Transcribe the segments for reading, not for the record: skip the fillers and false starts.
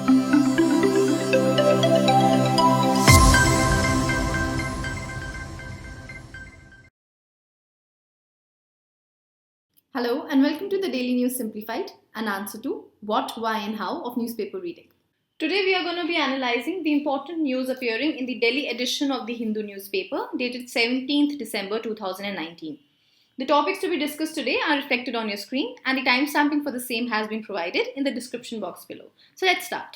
Hello and welcome to the Daily News Simplified, an answer to what, why and how of newspaper reading. Today we are going to be analyzing the important news appearing in the Delhi edition of the Hindu newspaper dated 17th December 2019. The topics to be discussed today are reflected on your screen and the timestamping for the same has been provided in the description box below. So let's start.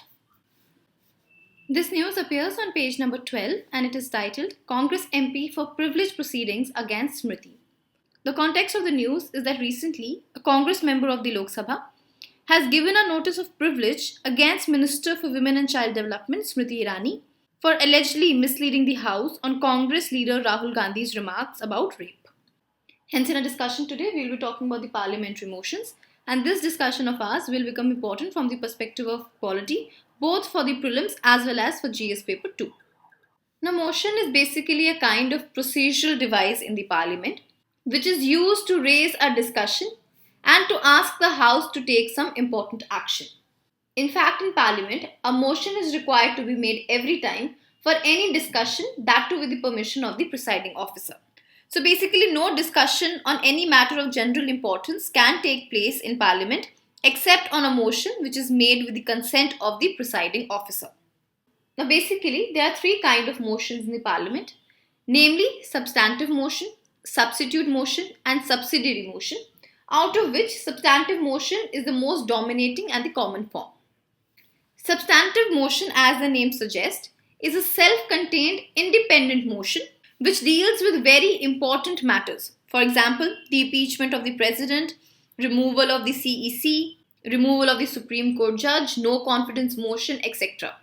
This news appears on page number 12 and it is titled Congress MP for Privilege Proceedings Against Smriti. The context of the news is that recently, a Congress member of the Lok Sabha has given a notice of privilege against Minister for Women and Child Development Smriti Irani for allegedly misleading the House on Congress leader Rahul Gandhi's remarks about rape. Hence, in our discussion today, we will be talking about the parliamentary motions, and this discussion of ours will become important from the perspective of polity, both for the prelims as well as for GS paper 2. Now, motion is basically a kind of procedural device in the parliament which is used to raise a discussion and to ask the House to take some important action. In fact, in Parliament, a motion is required to be made every time for any discussion, that too with the permission of the presiding officer. So basically, no discussion on any matter of general importance can take place in Parliament except on a motion which is made with the consent of the presiding officer. Now basically, there are three kinds of motions in the Parliament, namely substantive motion, substitute motion and subsidiary motion, out of which substantive motion is the most dominating and the common form. Substantive motion, as the name suggests, is a self-contained independent motion which deals with very important matters. For example, the impeachment of the president, removal of the CEC, removal of the Supreme Court judge, no confidence motion, etc.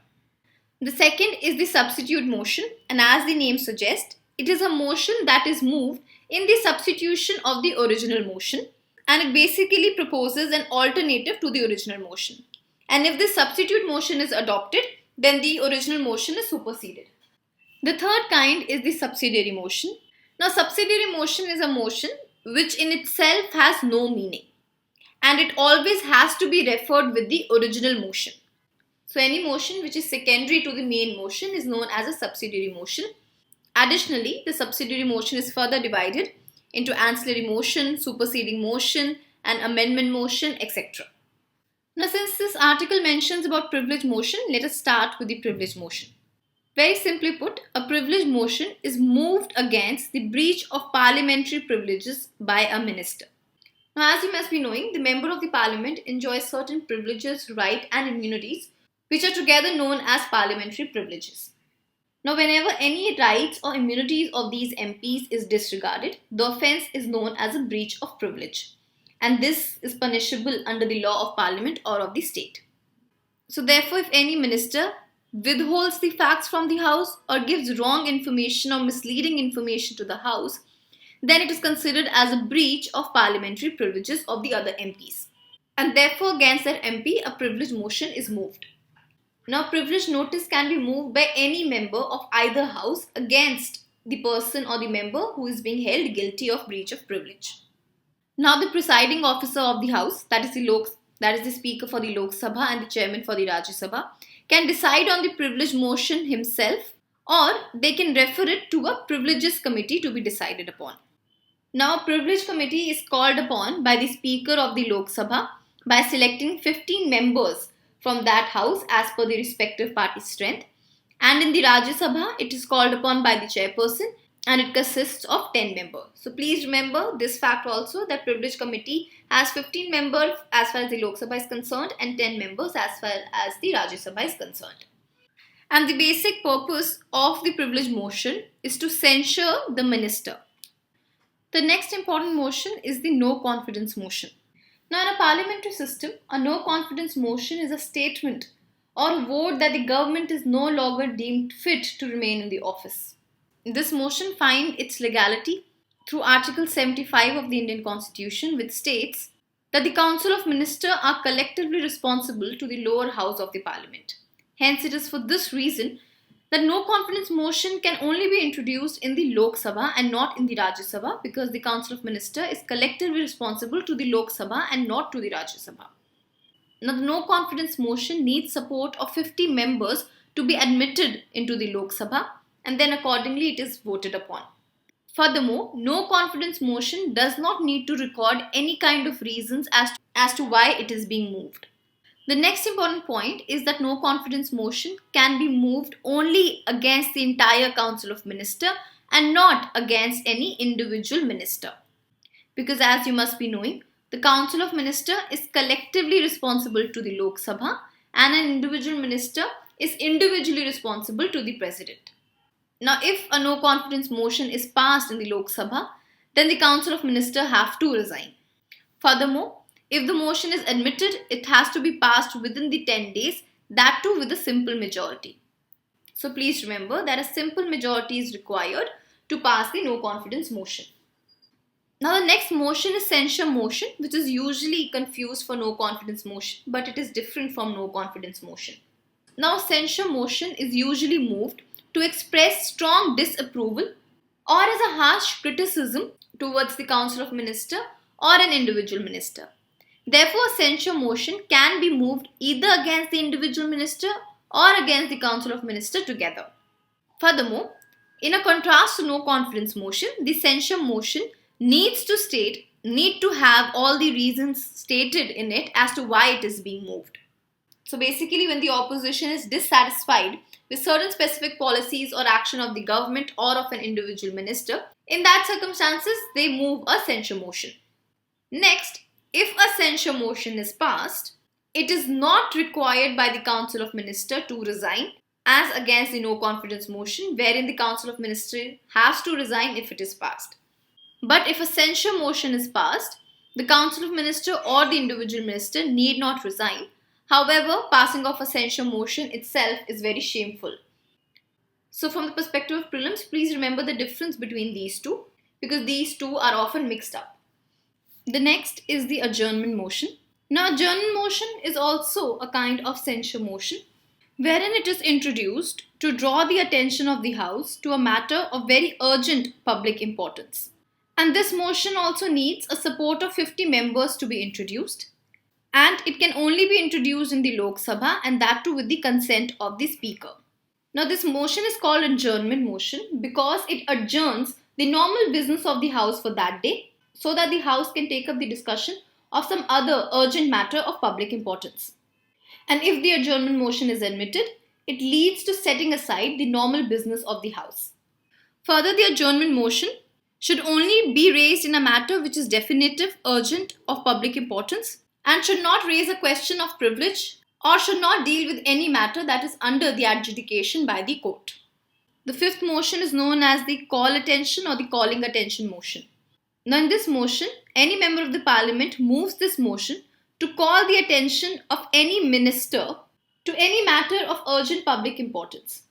The second is the substitute motion, and as the name suggests, it is a motion that is moved in the substitution of the original motion, and it basically proposes an alternative to the original motion. And if the substitute motion is adopted, then the original motion is superseded. The third kind is the subsidiary motion. Now, subsidiary motion is a motion which in itself has no meaning, and it always has to be referred with the original motion. So, any motion which is secondary to the main motion is known as a subsidiary motion. Additionally, the subsidiary motion is further divided into ancillary motion, superseding motion, and amendment motion, etc. Now, since this article mentions about privilege motion, let us start with the privilege motion. Very simply put, a privilege motion is moved against the breach of parliamentary privileges by a minister. Now, as you must be knowing, the member of the parliament enjoys certain privileges, rights, and immunities which are together known as parliamentary privileges. Now, whenever any rights or immunities of these MPs is disregarded, the offence is known as a breach of privilege. And this is punishable under the law of Parliament or of the state. So therefore, if any minister withholds the facts from the House or gives wrong information or misleading information to the House, then it is considered as a breach of parliamentary privileges of the other MPs. And therefore, against that MP, a privilege motion is moved. Now, privilege notice can be moved by any member of either house against the person or the member who is being held guilty of breach of privilege. Now, the presiding officer of the house, that is the speaker for the Lok Sabha and the chairman for the Rajya Sabha, can decide on the privilege motion himself, or they can refer it to a privileges committee to be decided upon. Now, a privilege committee is called upon by the speaker of the Lok Sabha by selecting 15 members from that house as per the respective party strength, and in the Rajya Sabha it is called upon by the chairperson and it consists of 10 members. So please remember this fact also, that privilege committee has 15 members as far as the Lok Sabha is concerned and 10 members as far as the Rajya Sabha is concerned. And the basic purpose of the privilege motion is to censure the minister. The next important motion is the no confidence motion. Now, in a parliamentary system, a no confidence motion is a statement or vote that the government is no longer deemed fit to remain in the office. This motion finds its legality through Article 75 of the Indian Constitution, which states that the Council of Ministers are collectively responsible to the lower house of the Parliament. Hence, it is for this reason that no confidence motion can only be introduced in the Lok Sabha and not in the Rajya Sabha, because the Council of Ministers is collectively responsible to the Lok Sabha and not to the Rajya Sabha. Now, the no confidence motion needs support of 50 members to be admitted into the Lok Sabha, and then accordingly it is voted upon. Furthermore, no confidence motion does not need to record any kind of reasons as to why it is being moved. The next important point is that no confidence motion can be moved only against the entire Council of Ministers and not against any individual minister. Because as you must be knowing, the Council of Ministers is collectively responsible to the Lok Sabha and an individual minister is individually responsible to the President. Now, if a no confidence motion is passed in the Lok Sabha, then the Council of Ministers have to resign. Furthermore, if the motion is admitted, it has to be passed within the 10 days, that too with a simple majority. So please remember that a simple majority is required to pass the no confidence motion. Now the next motion is censure motion, which is usually confused for no confidence motion, but it is different from no confidence motion. Now censure motion is usually moved to express strong disapproval or as a harsh criticism towards the Council of Ministers or an individual minister. Therefore, a censure motion can be moved either against the individual minister or against the Council of Ministers together. Furthermore, in a contrast to no confidence motion, the censure motion need to have all the reasons stated in it as to why it is being moved. So basically, when the opposition is dissatisfied with certain specific policies or action of the government or of an individual minister, in that circumstances, they move a censure motion. Next, if a censure motion is passed, it is not required by the Council of Ministers to resign as against the no confidence motion, wherein the Council of Ministers has to resign if it is passed. But if a censure motion is passed, the Council of Ministers or the individual minister need not resign. However, passing of a censure motion itself is very shameful. So from the perspective of prelims, please remember the difference between these two, because these two are often mixed up. The next is the adjournment motion. Now, adjournment motion is also a kind of censure motion, wherein it is introduced to draw the attention of the House to a matter of very urgent public importance. And this motion also needs a support of 50 members to be introduced. And it can only be introduced in the Lok Sabha, and that too with the consent of the Speaker. Now, this motion is called adjournment motion because it adjourns the normal business of the House for that day, so that the House can take up the discussion of some other urgent matter of public importance. And if the adjournment motion is admitted, it leads to setting aside the normal business of the House. Further, the adjournment motion should only be raised in a matter which is definitive, urgent, of public importance, and should not raise a question of privilege or should not deal with any matter that is under the adjudication by the court. The fifth motion is known as the call attention or the calling attention motion. Now, in this motion, any member of the Parliament moves this motion to call the attention of any minister to any matter of urgent public importance.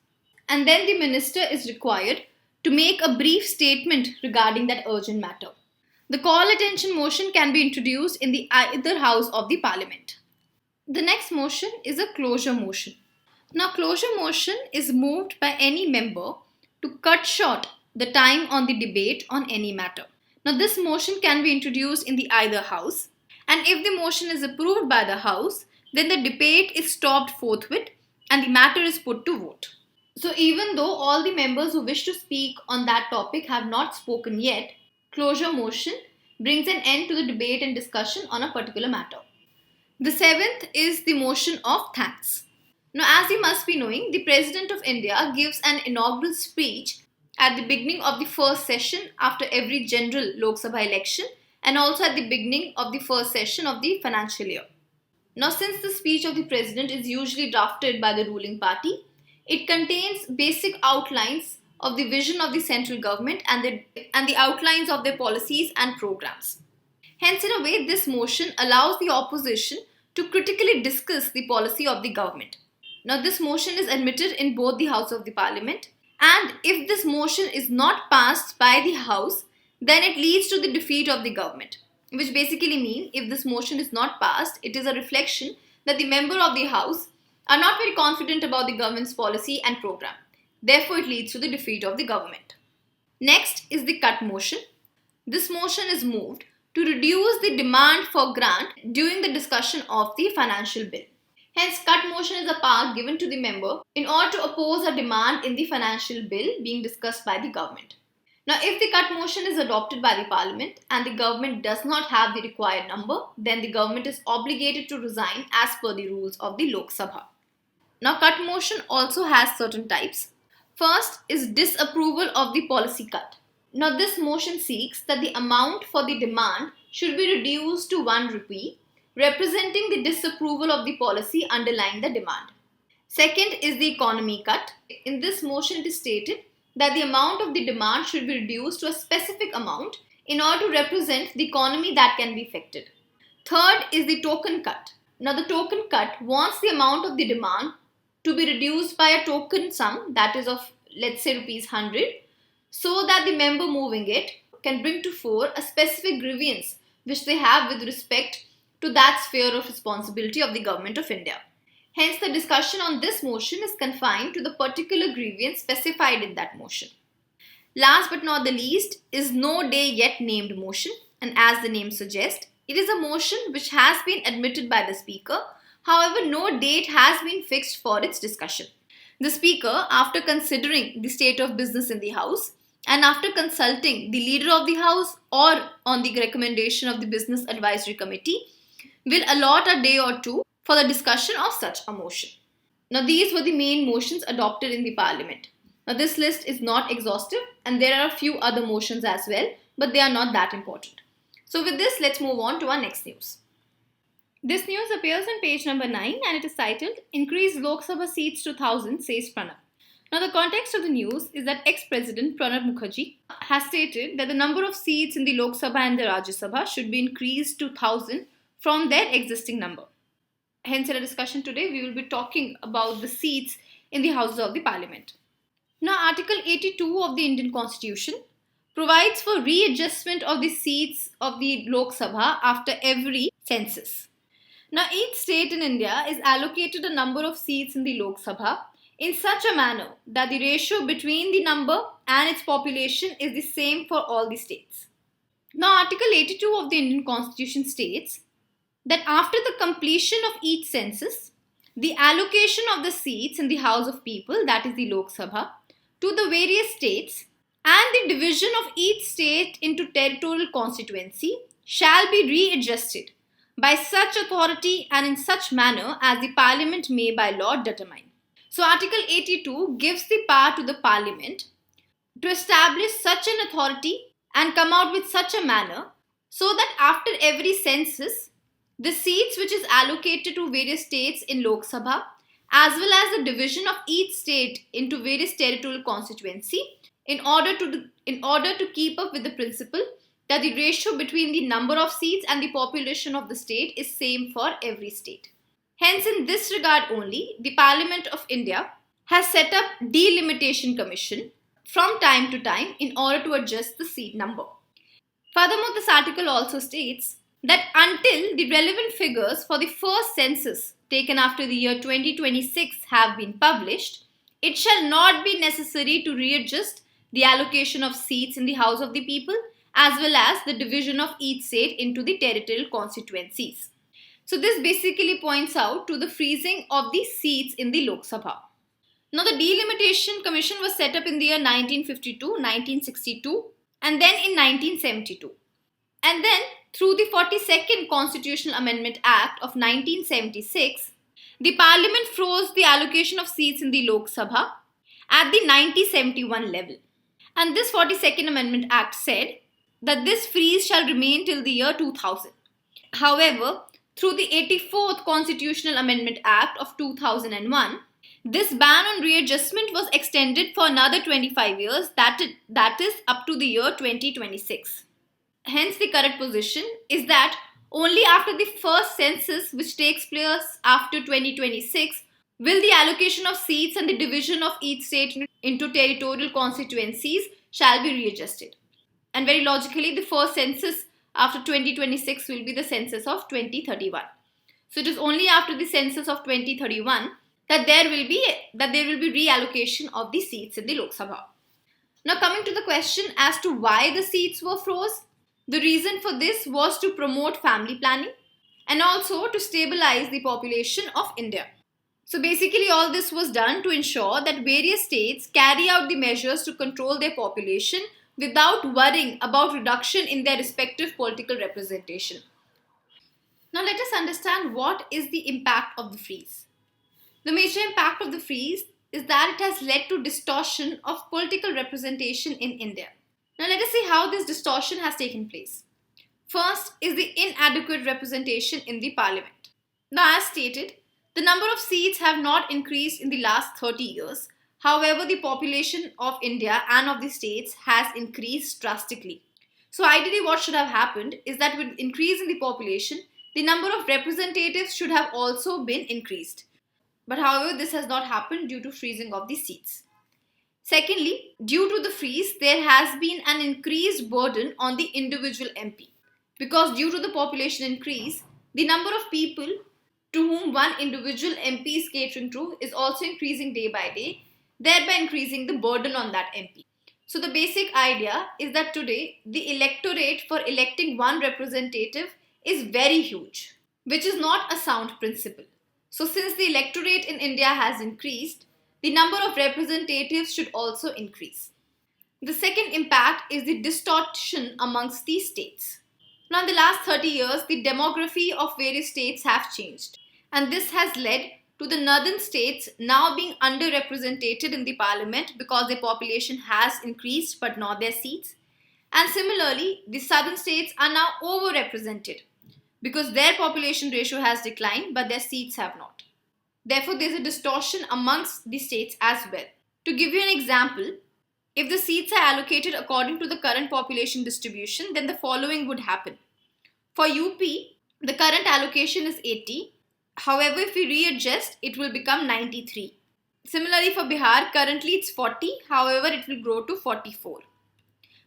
And then the minister is required to make a brief statement regarding that urgent matter. The call attention motion can be introduced in the either house of the Parliament. The next motion is a closure motion. Now, closure motion is moved by any member to cut short the time on the debate on any matter. Now, this motion can be introduced in the either house, and if the motion is approved by the House, then the debate is stopped forthwith and the matter is put to vote. So, even though all the members who wish to speak on that topic have not spoken yet, closure motion brings an end to the debate and discussion on a particular matter. The seventh is the motion of thanks. Now, as you must be knowing, the President of India gives an inaugural speech at the beginning of the first session after every general Lok Sabha election and also at the beginning of the first session of the financial year. Now, since the speech of the President is usually drafted by the ruling party, it contains basic outlines of the vision of the central government and the outlines of their policies and programs. Hence, in a way, this motion allows the opposition to critically discuss the policy of the government. Now, this motion is admitted in both the House of the Parliament, and if this motion is not passed by the House, then it leads to the defeat of the government, which basically means if this motion is not passed, it is a reflection that the member of the House are not very confident about the government's policy and program. Therefore, it leads to the defeat of the government. Next is the cut motion. This motion is moved to reduce the demand for grant during the discussion of the financial bill. Hence, cut motion is a power given to the member in order to oppose a demand in the financial bill being discussed by the government. Now, if the cut motion is adopted by the parliament and the government does not have the required number, then the government is obligated to resign as per the rules of the Lok Sabha. Now, cut motion also has certain types. First is disapproval of the policy cut. Now, this motion seeks that the amount for the demand should be reduced to 1 rupee, representing the disapproval of the policy underlying the demand. Second is the economy cut. In this motion, it is stated that the amount of the demand should be reduced to a specific amount in order to represent the economy that can be affected. Third is the token cut. Now, the token cut wants the amount of the demand to be reduced by a token sum, that is of, let's say, rupees 100, so that the member moving it can bring to fore a specific grievance which they have with respect to that sphere of responsibility of the Government of India. Hence, the discussion on this motion is confined to the particular grievance specified in that motion. Last but not the least is no day yet named motion, and as the name suggests, it is a motion which has been admitted by the Speaker. However, no date has been fixed for its discussion. The Speaker, after considering the state of business in the House and after consulting the Leader of the House or on the recommendation of the Business Advisory Committee, will allot a day or two for the discussion of such a motion. Now, these were the main motions adopted in the Parliament. Now, this list is not exhaustive and there are a few other motions as well, but they are not that important. So, with this, let's move on to our next news. This news appears on page number 9 and it is titled, Increase Lok Sabha seats to 1,000, says Pranab. Now, the context of the news is that ex-President Pranab Mukherjee has stated that the number of seats in the Lok Sabha and the Rajya Sabha should be increased to 1,000 from their existing number. Hence, in our discussion today, we will be talking about the seats in the Houses of the Parliament. Now, Article 82 of the Indian Constitution provides for readjustment of the seats of the Lok Sabha after every census. Now, each state in India is allocated a number of seats in the Lok Sabha in such a manner that the ratio between the number and its population is the same for all the states. Now, Article 82 of the Indian Constitution states that after the completion of each census, the allocation of the seats in the House of People, that is the Lok Sabha, to the various states and the division of each state into territorial constituency shall be readjusted by such authority and in such manner as the Parliament may by law determine. So, Article 82 gives the power to the Parliament to establish such an authority and come out with such a manner so that after every census, the seats which is allocated to various states in Lok Sabha as well as the division of each state into various territorial constituency in order to keep up with the principle that the ratio between the number of seats and the population of the state is same for every state. Hence, in this regard only, the Parliament of India has set up delimitation commission from time to time in order to adjust the seat number. Furthermore, this article also states that until the relevant figures for the first census taken after the year 2026 have been published, it shall not be necessary to readjust the allocation of seats in the House of the People as well as the division of each state into the territorial constituencies. So this basically points out to the freezing of the seats in the Lok Sabha. Now, the Delimitation Commission was set up in the year 1952, 1962 and then in 1972. And then through the 42nd Constitutional Amendment Act of 1976, the Parliament froze the allocation of seats in the Lok Sabha at the 1971 level. And this 42nd Amendment Act said that this freeze shall remain till the year 2000. However, through the 84th Constitutional Amendment Act of 2001, this ban on readjustment was extended for another 25 years, that is up to the year 2026. Hence, the correct position is that only after the first census, which takes place after 2026, will the allocation of seats and the division of each state into territorial constituencies shall be readjusted. And very logically, the first census after 2026 will be the census of 2031. So it is only after the census of 2031 that there will be reallocation of the seats in the Lok Sabha. Now, coming to the question as to why the seats were froze, The reason for this was to promote family planning and also to stabilize the population of India. So basically all this was done to ensure that various states carry out the measures to control their population without worrying about reduction in their respective political representation. Now let us understand what is the impact of the freeze. The major impact of the freeze is that it has led to distortion of political representation in India. Now let us see how this distortion has taken place. First is the inadequate representation in the parliament. Now as stated, the number of seats have not increased in the last 30 years. However, the population of India and of the states has increased drastically. So ideally what should have happened is that with increase in the population, the number of representatives should have also been increased. But however, this has not happened due to freezing of the seats. Secondly, due to the freeze, there has been an increased burden on the individual MP. Because due to the population increase, the number of people to whom one individual MP is catering to is also increasing day by day, thereby increasing the burden on that MP. So the basic idea is that today the electorate for electing one representative is very huge, which is not a sound principle. So since the electorate in India has increased, the number of representatives should also increase. The second impact is the distortion amongst the states. Now in the last 30 years, the demography of various states have changed, and this has led to the northern states now being underrepresented in the parliament because their population has increased but not their seats. And similarly, the southern states are now overrepresented because their population ratio has declined but their seats have not. Therefore, there is a distortion amongst the states as well. To give you an example, if the seats are allocated according to the current population distribution, then the following would happen. For UP, the current allocation is 80. However, if we readjust, it will become 93. Similarly, for Bihar, currently it's 40. However, it will grow to 44.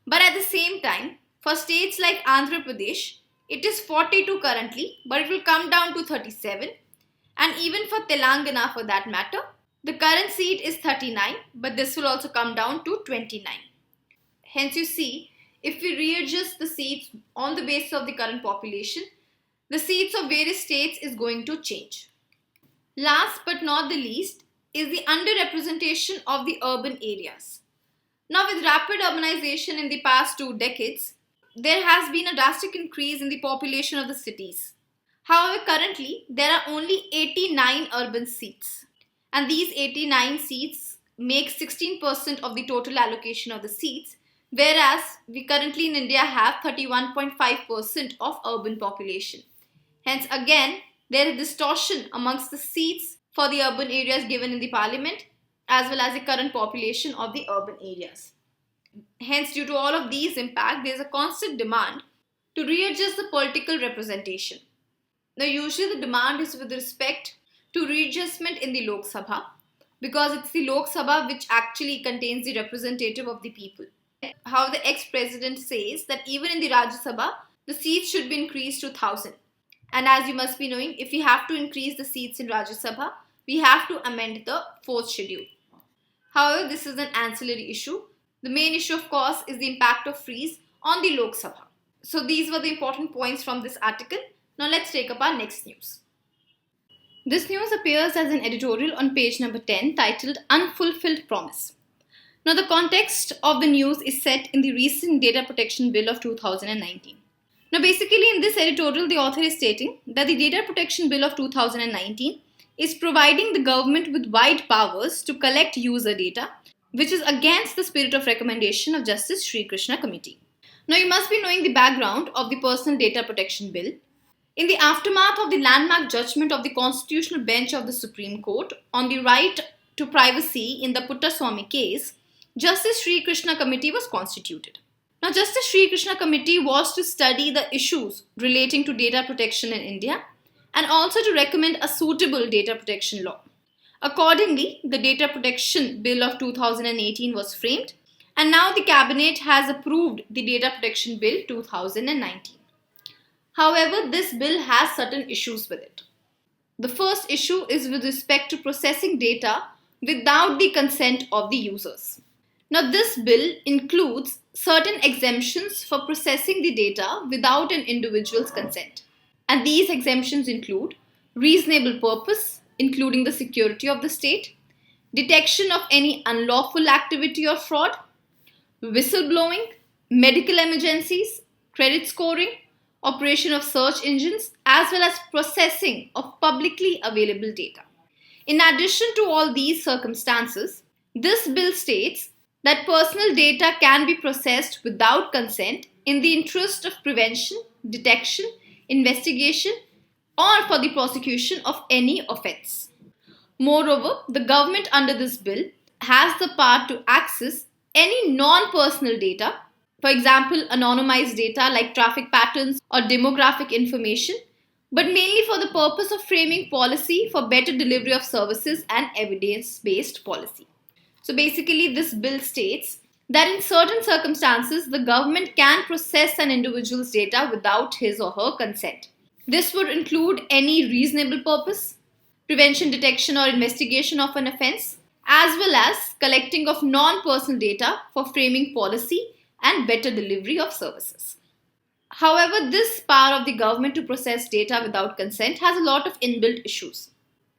But at the same time, for states like Andhra Pradesh, it is 42 currently, but it will come down to 37. And even for Telangana for that matter, the current seat is 39, but this will also come down to 29. Hence you see, if we readjust the seats on the basis of the current population, the seats of various states is going to change. Last but not the least is the underrepresentation of the urban areas. Now with rapid urbanization in the past 2 decades, there has been a drastic increase in the population of the cities. However, currently there are only 89 urban seats, and these 89 seats make 16% of the total allocation of the seats, whereas we currently in India have 31.5% of urban population. Hence again, there is distortion amongst the seats for the urban areas given in the parliament as well as the current population of the urban areas. Hence, due to all of these impact, there is a constant demand to readjust the political representation. Now, usually the demand is with respect to readjustment in the Lok Sabha because it's the Lok Sabha which actually contains the representative of the people. How the ex-president says that even in the Rajya Sabha, the seats should be increased to 1,000. And as you must be knowing, if we have to increase the seats in Rajya Sabha, we have to amend the 4th schedule. However, this is an ancillary issue. The main issue, of course, is the impact of freeze on the Lok Sabha. So these were the important points from this article. Now let's take up our next news. This news appears as an editorial on page number 10 titled Unfulfilled Promise. Now the context of the news is set in the recent Data Protection Bill of 2019. Now basically in this editorial, the author is stating that the Data Protection Bill of 2019 is providing the government with wide powers to collect user data, which is against the spirit of recommendation of Justice Sri Krishna Committee. Now you must be knowing the background of the Personal Data Protection Bill. In the aftermath of the landmark judgment of the Constitutional Bench of the Supreme Court on the right to privacy in the Puttaswamy case, Justice Sri Krishna Committee was constituted. Now, Justice Sri Krishna Committee was to study the issues relating to data protection in India and also to recommend a suitable data protection law. Accordingly, the Data Protection Bill of 2018 was framed, and now the Cabinet has approved the Data Protection Bill 2019. However, this bill has certain issues with it. The first issue is with respect to processing data without the consent of the users. Now, this bill includes certain exemptions for processing the data without an individual's consent. And these exemptions include reasonable purpose, including the security of the state, detection of any unlawful activity or fraud, whistleblowing, medical emergencies, credit scoring, operation of search engines, as well as processing of publicly available data. In addition to all these circumstances, this bill states that personal data can be processed without consent in the interest of prevention, detection, investigation, or for the prosecution of any offence. Moreover, the government under this bill has the power to access any non-personal data, for example, anonymized data like traffic patterns or demographic information, but mainly for the purpose of framing policy for better delivery of services and evidence-based policy. So basically, this bill states that in certain circumstances, the government can process an individual's data without his or her consent. This would include any reasonable purpose, prevention, detection, or investigation of an offence, as well as collecting of non-personal data for framing policy and better delivery of services. However, this power of the government to process data without consent has a lot of inbuilt issues.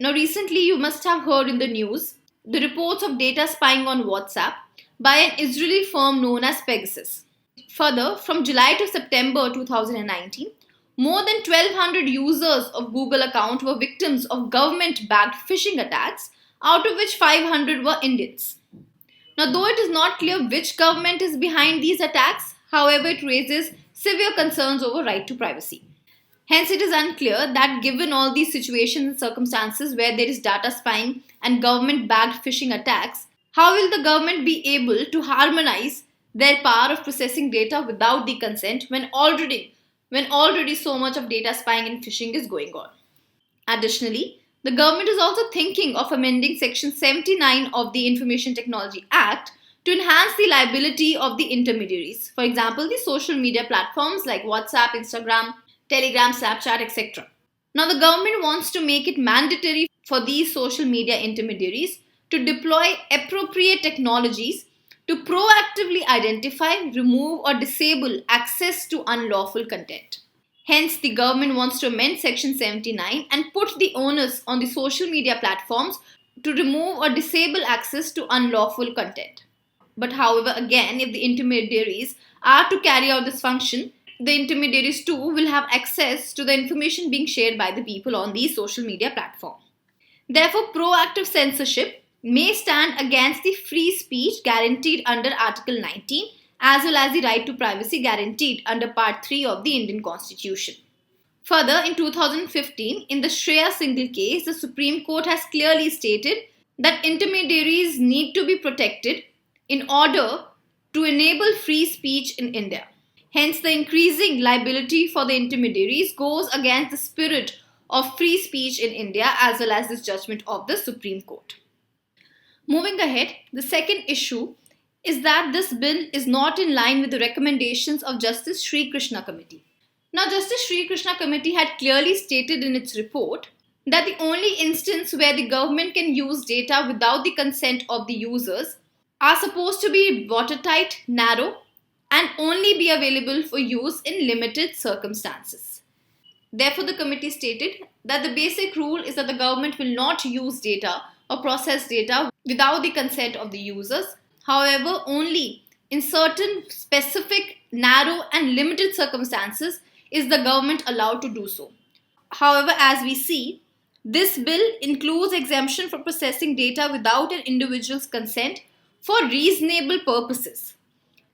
Now, recently you must have heard in the news the reports of data spying on WhatsApp by an Israeli firm known as Pegasus. Further, from July to September 2019, more than 1,200 users of Google account were victims of government-backed phishing attacks, out of which 500 were Indians. Now, though it is not clear which government is behind these attacks, however, it raises severe concerns over right to privacy. Hence, it is unclear that given all these situations and circumstances where there is data spying and government-backed phishing attacks, how will the government be able to harmonize their power of processing data without the consent when already so much of data spying and phishing is going on? Additionally, the government is also thinking of amending Section 79 of the Information Technology Act to enhance the liability of the intermediaries. For example, the social media platforms like WhatsApp, Instagram, Telegram, Snapchat, etc. Now, the government wants to make it mandatory for these social media intermediaries to deploy appropriate technologies to proactively identify, remove, or disable access to unlawful content. Hence, the government wants to amend Section 79 and put the onus on the social media platforms to remove or disable access to unlawful content. But however, again, if the intermediaries are to carry out this function, the intermediaries too will have access to the information being shared by the people on the social media platform. Therefore, proactive censorship may stand against the free speech guaranteed under Article 19 as well as the right to privacy guaranteed under Part 3 of the Indian Constitution. Further, in 2015, in the Shreya Singhal case, the Supreme Court has clearly stated that intermediaries need to be protected in order to enable free speech in India. Hence, the increasing liability for the intermediaries goes against the spirit of free speech in India as well as this judgment of the Supreme Court. Moving ahead, the second issue is that this bill is not in line with the recommendations of Justice Sri Krishna Committee. Now, Justice Sri Krishna Committee had clearly stated in its report that the only instance where the government can use data without the consent of the users are supposed to be watertight, narrow, and only be available for use in limited circumstances. Therefore, the committee stated that the basic rule is that the government will not use data or process data without the consent of the users. However, only in certain specific, narrow, and limited circumstances is the government allowed to do so. However, as we see, this bill includes exemption for processing data without an individual's consent for reasonable purposes.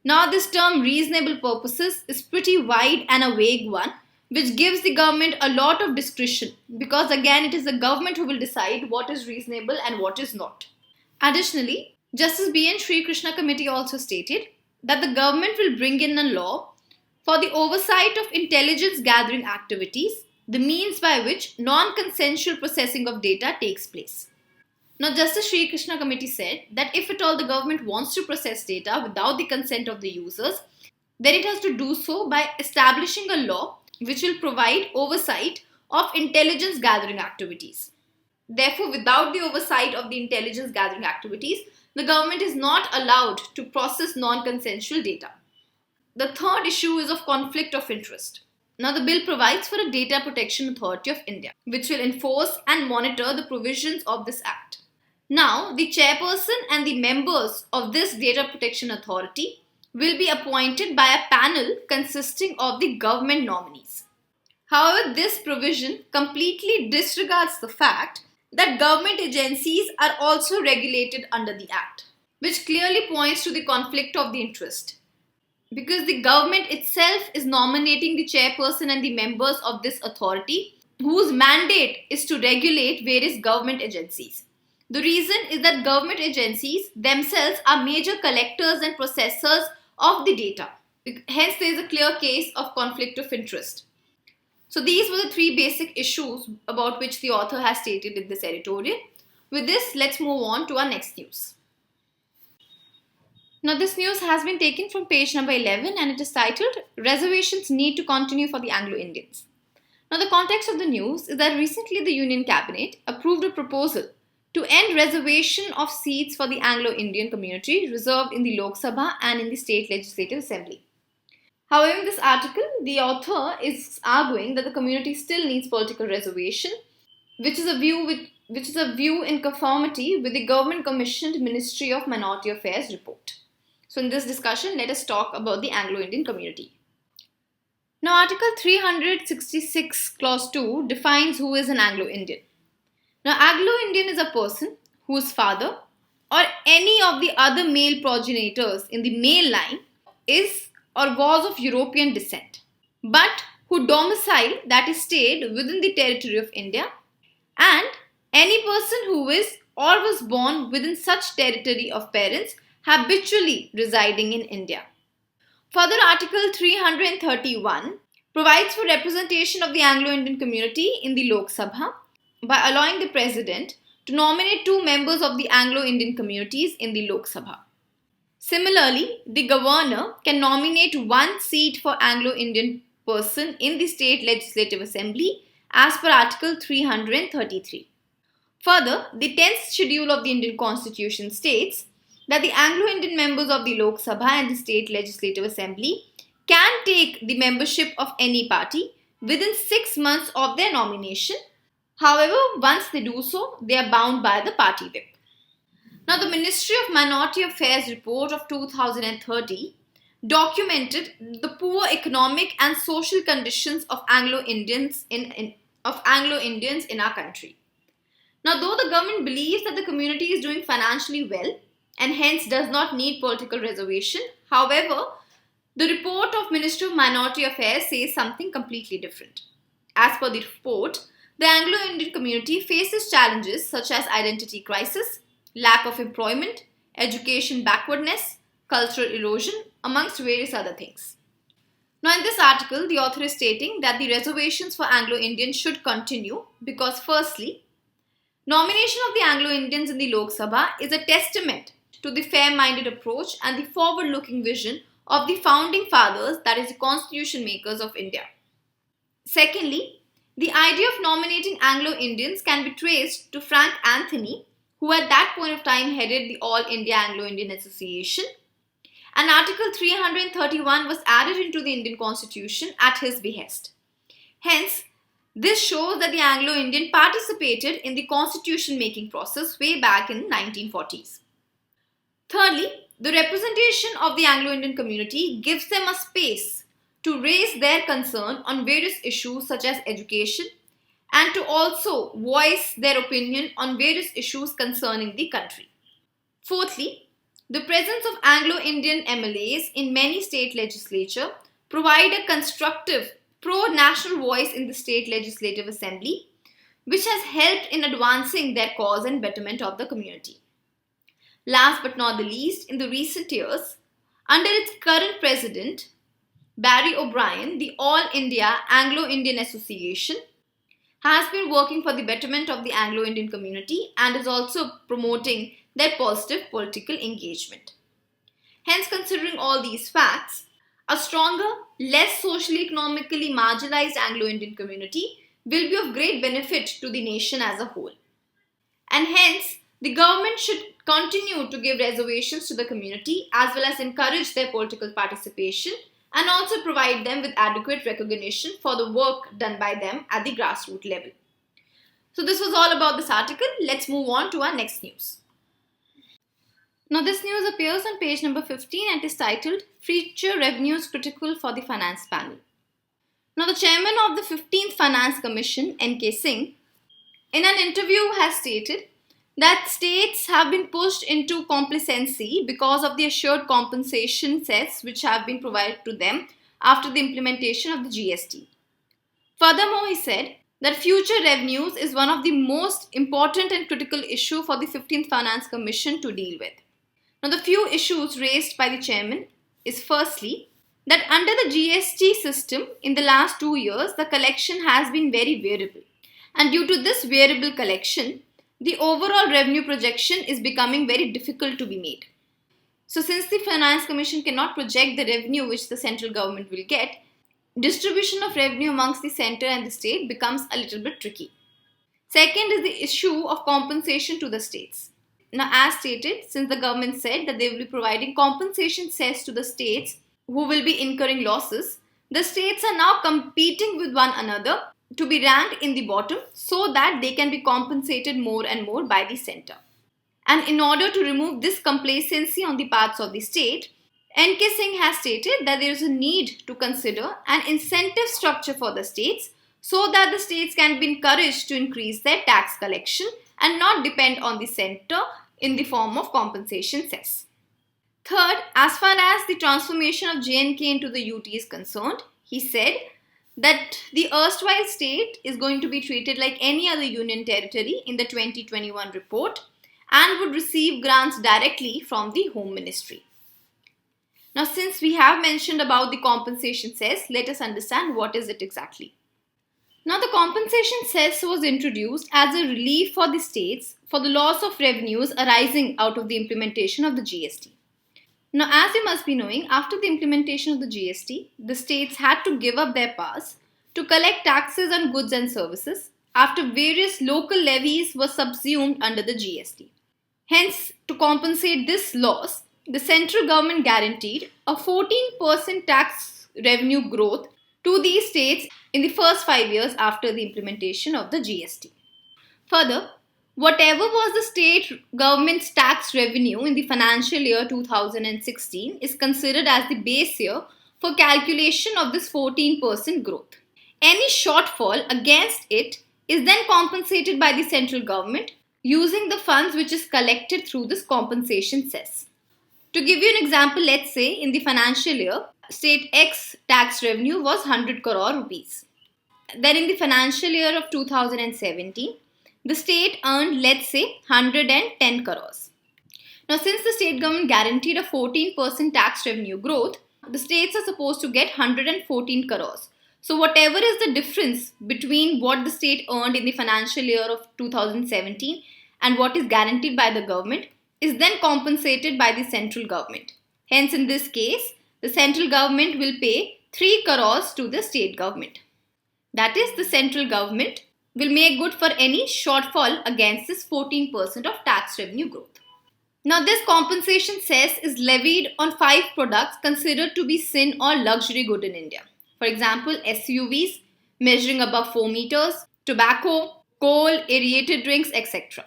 Now, this term reasonable purposes is pretty wide and a vague one, which gives the government a lot of discretion because again, it is the government who will decide what is reasonable and what is not. Additionally, Justice B.N. Sri Krishna Committee also stated that the government will bring in a law for the oversight of intelligence gathering activities, the means by which non-consensual processing of data takes place. Now, Justice Sri Krishna Committee said that if at all the government wants to process data without the consent of the users, then it has to do so by establishing a law which will provide oversight of intelligence gathering activities. Therefore, without the oversight of the intelligence gathering activities, the government is not allowed to process non-consensual data. The third issue is of conflict of interest. Now, the bill provides for a Data Protection Authority of India, which will enforce and monitor the provisions of this Act. Now, the chairperson and the members of this Data Protection Authority will be appointed by a panel consisting of the government nominees. However, this provision completely disregards the fact that government agencies are also regulated under the Act, which clearly points to the conflict of the interest. Because the government itself is nominating the chairperson and the members of this authority, whose mandate is to regulate various government agencies. The reason is that government agencies themselves are major collectors and processors of the data. Hence, there is a clear case of conflict of interest. So these were the three basic issues about which the author has stated in this editorial. With this, let's move on to our next news. Now, this news has been taken from page number 11 and it is titled, Reservations Need to Continue for the Anglo-Indians. Now, the context of the news is that recently the Union Cabinet approved a proposal to end reservation of seats for the Anglo-Indian community reserved in the Lok Sabha and in the State Legislative Assembly. However, in this article, the author is arguing that the community still needs political reservation, which is a view in conformity with the government-commissioned Ministry of Minority Affairs report. So in this discussion, let us talk about the Anglo-Indian community. Now, Article 366, Clause 2 defines who is an Anglo-Indian. Now, Anglo-Indian is a person whose father or any of the other male progenitors in the male line is or was of European descent, but who domicile, that is, stayed within the territory of India, and any person who is or was born within such territory of parents habitually residing in India. Further, Article 331 provides for representation of the Anglo-Indian community in the Lok Sabha by allowing the President to nominate 2 members of the Anglo-Indian communities in the Lok Sabha. Similarly, the Governor can nominate 1 seat for Anglo-Indian person in the State Legislative Assembly as per Article 333. Further, the 10th schedule of the Indian Constitution states that the Anglo-Indian members of the Lok Sabha and the State Legislative Assembly can take the membership of any party within 6 months of their nomination. However, once they do so, they are bound by the party whip. Now, the Ministry of Minority Affairs report of 2030 documented the poor economic and social conditions of Anglo-Indians in our country. Now, though the government believes that the community is doing financially well and hence does not need political reservation, however, the report of Ministry of Minority Affairs says something completely different. As per the report, the Anglo-Indian community faces challenges such as identity crisis, lack of employment, education backwardness, cultural erosion, amongst various other things. Now, in this article, the author is stating that the reservations for Anglo-Indians should continue because, firstly, nomination of the Anglo-Indians in the Lok Sabha is a testament to the fair-minded approach and the forward-looking vision of the founding fathers, that is, the constitution makers of India. Secondly, the idea of nominating Anglo-Indians can be traced to Frank Anthony, who at that point of time headed the All India Anglo-Indian Association, and Article 331 was added into the Indian Constitution at his behest. Hence, this shows that the Anglo-Indian participated in the constitution-making process way back in the 1940s. Thirdly, the representation of the Anglo-Indian community gives them a space to raise their concern on various issues such as education and to also voice their opinion on various issues concerning the country. Fourthly, the presence of Anglo-Indian MLAs in many state legislature provide a constructive pro-national voice in the State Legislative Assembly, which has helped in advancing their cause and betterment of the community. Last but not the least, in the recent years, under its current president, Barry O'Brien, the All India Anglo-Indian Association has been working for the betterment of the Anglo-Indian community and is also promoting their positive political engagement. Hence, considering all these facts, a stronger, less socially economically marginalized Anglo-Indian community will be of great benefit to the nation as a whole. and hence the government should continue to give reservations to the community as well as encourage their political participation and also provide them with adequate recognition for the work done by them at the grassroots level. So this was all about this article. Let's move on to our next news. Now this news appears on page number 15 and is titled Future Revenues Critical for the Finance Panel. Now the chairman of the 15th Finance Commission, N.K. Singh, in an interview has stated that states have been pushed into complacency because of the assured compensation cess which have been provided to them after the implementation of the GST. Furthermore, he said that future revenues is one of the most important and critical issue for the 15th Finance Commission to deal with. Now, the few issues raised by the chairman is firstly that under the GST system in the last 2 years, the collection has been very variable. And due to this variable collection, the overall revenue projection is becoming very difficult to be made. So since the Finance Commission cannot project the revenue which the central government will get, distribution of revenue amongst the centre and the state becomes a little bit tricky. Second is the issue of compensation to the states. Now, as stated, since the government said that they will be providing compensation cess to the states who will be incurring losses, the states are now competing with one another to be ranked in the bottom so that they can be compensated more and more by the centre. And in order to remove this complacency on the parts of the state, N.K. Singh has stated that there is a need to consider an incentive structure for the states so that the states can be encouraged to increase their tax collection and not depend on the centre in the form of compensation cess. Third, as far as the transformation of J&K into the UT is concerned, he said that the erstwhile state is going to be treated like any other union territory in the 2021 report and would receive grants directly from the Home Ministry. Now, since we have mentioned about the compensation cess, let us understand what is it exactly. Now, the compensation cess was introduced as a relief for the states for the loss of revenues arising out of the implementation of the GST. Now, as you must be knowing, after the implementation of the GST, the states had to give up their powers to collect taxes on goods and services after various local levies were subsumed under the GST. Hence, to compensate this loss, the central government guaranteed a 14% tax revenue growth to these states in the first 5 years after the implementation of the GST. Further, whatever was the state government's tax revenue in the financial year 2016 is considered as the base year for calculation of this 14% growth. Any shortfall against it is then compensated by the central government using the funds which is collected through this compensation cess. To give you an example, let's say in the financial year, state X tax revenue was 100 crore rupees. Then in the financial year of 2017, the state earned, let's say, 110 crores. Now, since the state government guaranteed a 14% tax revenue growth, the states are supposed to get 114 crores. So, whatever is the difference between what the state earned in the financial year of 2017 and what is guaranteed by the government is then compensated by the central government. Hence, in this case, the central government will pay 3 crores to the state government. That is, the central government will make good for any shortfall against this 14% of tax revenue growth. Now, this compensation cess is levied on 5 products considered to be sin or luxury good in India. For example, SUVs measuring above 4 meters, tobacco, coal, aerated drinks, etc.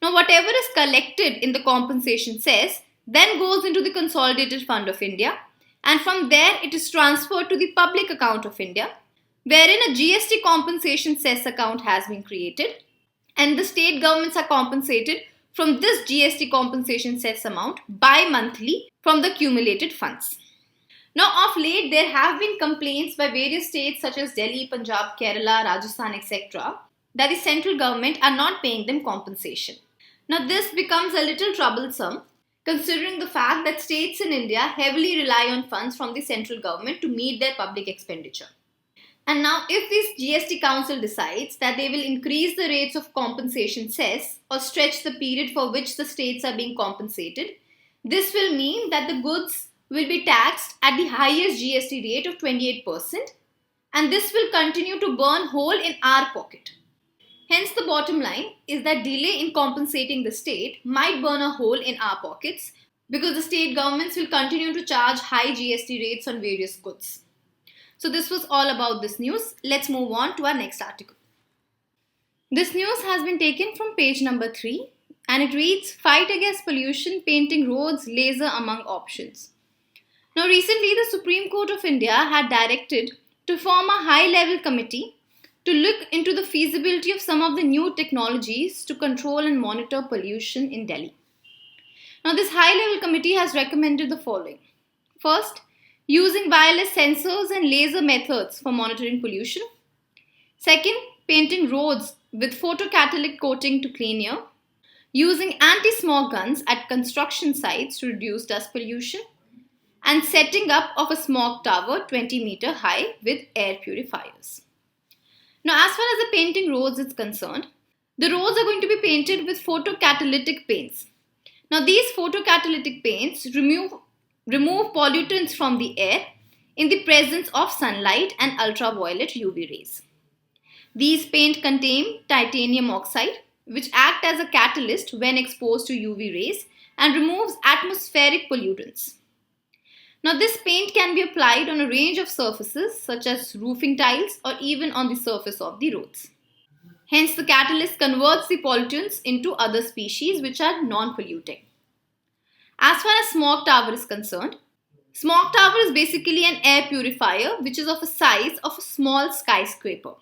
Now, whatever is collected in the compensation cess then goes into the Consolidated Fund of India, and from there it is transferred to the public account of India, wherein a GST compensation cess account has been created, and the state governments are compensated from this GST compensation cess amount bi-monthly from the accumulated funds. Now, of late, there have been complaints by various states such as Delhi, Punjab, Kerala, Rajasthan, etc., that the central government are not paying them compensation. Now, this becomes a little troublesome considering the fact that states in India heavily rely on funds from the central government to meet their public expenditure. And now, if this GST Council decides that they will increase the rates of compensation cess or stretch the period for which the states are being compensated, this will mean that the goods will be taxed at the highest GST rate of 28%, and this will continue to burn hole in our pocket. Hence, the bottom line is that delay in compensating the state might burn a hole in our pockets because the state governments will continue to charge high GST rates on various goods. So this was all about this news. Let's move on to our next article. This news has been taken from page number 3 and it reads, Fight Against Pollution, Painting Roads, Laser Among Options. Now recently the Supreme Court of India had directed to form a high-level committee to look into the feasibility of some of the new technologies to control and monitor pollution in Delhi. Now this high-level committee has recommended the following. First, using wireless sensors and laser methods for monitoring pollution. Second, painting roads with photocatalytic coating to clean air. Using anti-smog guns at construction sites to reduce dust pollution. And setting up of a smog tower 20 meter high with air purifiers. Now, as far as the painting roads is concerned, the roads are going to be painted with photocatalytic paints. Now, these photocatalytic paints remove pollutants from the air in the presence of sunlight and ultraviolet UV rays. These paints contain titanium oxide, which act as a catalyst when exposed to UV rays and removes atmospheric pollutants. Now, this paint can be applied on a range of surfaces such as roofing tiles or even on the surface of the roads. Hence, the catalyst converts the pollutants into other species which are non-polluting. As far as smog tower is concerned, smog tower is basically an air purifier which is of a size of a small skyscraper.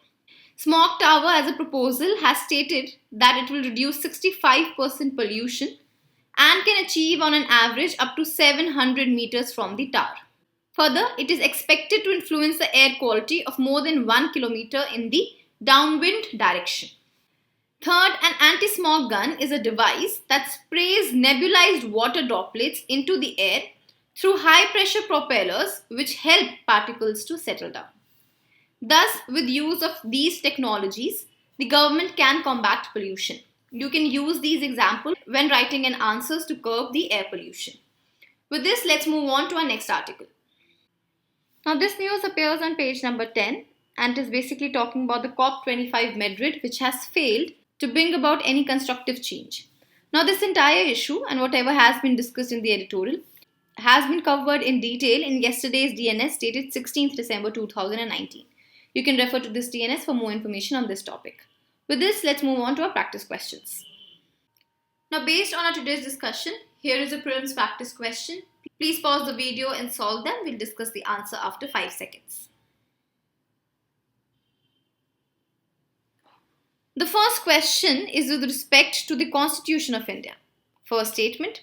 Smog tower as a proposal has stated that it will reduce 65% pollution and can achieve on an average up to 700 meters from the tower. Further, it is expected to influence the air quality of more than 1 kilometer in the downwind direction. Third, an anti-smog gun is a device that sprays nebulized water droplets into the air through high-pressure propellers which help particles to settle down. Thus, with use of these technologies, the government can combat pollution. You can use these examples when writing an answers to curb the air pollution. With this, let's move on to our next article. Now, this news appears on page number 10 and is basically talking about the COP25 Madrid, which has failed to bring about any constructive change. Now, this entire issue and whatever has been discussed in the editorial has been covered in detail in yesterday's DNS dated 16th December 2019. You can refer to this DNS for more information on this topic. With this, let's move on to our practice questions. Now, based on our today's discussion, here is a prelims practice question. Please pause the video and solve them. We'll discuss the answer after 5 seconds. The first question is with respect to the Constitution of India. First statement,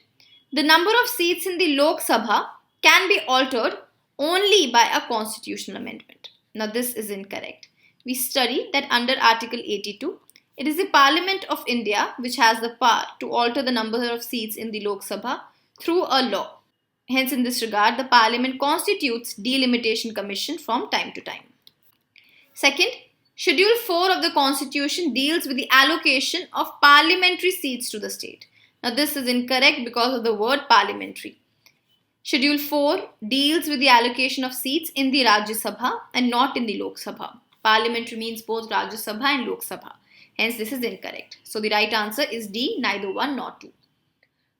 the number of seats in the Lok Sabha can be altered only by a constitutional amendment. Now, this is incorrect. We studied that under Article 82, it is the Parliament of India which has the power to alter the number of seats in the Lok Sabha through a law. Hence, in this regard, the Parliament constitutes delimitation commission from time to time. Second, Schedule 4 of the Constitution deals with the allocation of parliamentary seats to the state. Now, this is incorrect because of the word parliamentary. Schedule 4 deals with the allocation of seats in the Rajya Sabha and not in the Lok Sabha. Parliamentary means both Rajya Sabha and Lok Sabha. Hence, this is incorrect. So, the right answer is D, neither 1 nor 2.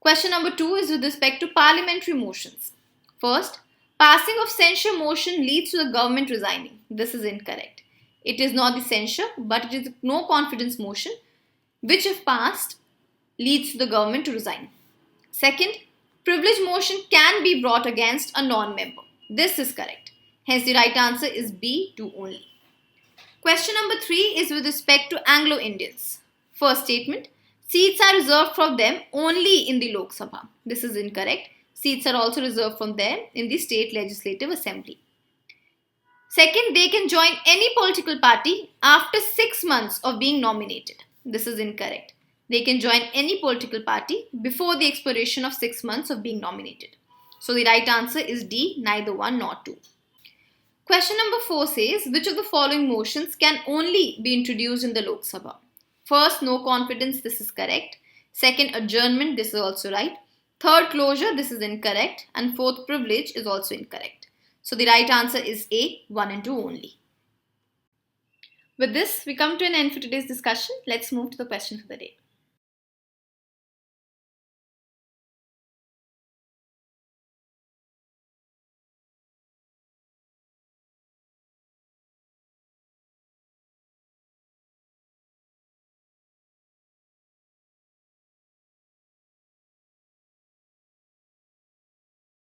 Question number 2 is with respect to parliamentary motions. First, passing of censure motion leads to the government resigning. This is incorrect. It is not the censure, but it is a no confidence motion, which if passed, leads to the government to resign. Second, privilege motion can be brought against a non-member. This is correct. Hence, the right answer is B, 2 only. Question number 3 is with respect to Anglo Indians. First statement, seats are reserved for them only in the Lok Sabha. This is incorrect. Seats are also reserved for them in the State Legislative Assembly. Second, they can join any political party after 6 months of being nominated. This is incorrect. They can join any political party before the expiration of 6 months of being nominated. So the right answer is D, neither 1 nor 2. Question number 4 says, which of the following motions can only be introduced in the Lok Sabha? First, no confidence, this is correct. Second, adjournment, this is also right. Third, closure, this is incorrect. And fourth, privilege is also incorrect. So the right answer is A, 1 and 2 only. With this, we come to an end for today's discussion. Let's move to the question for the day.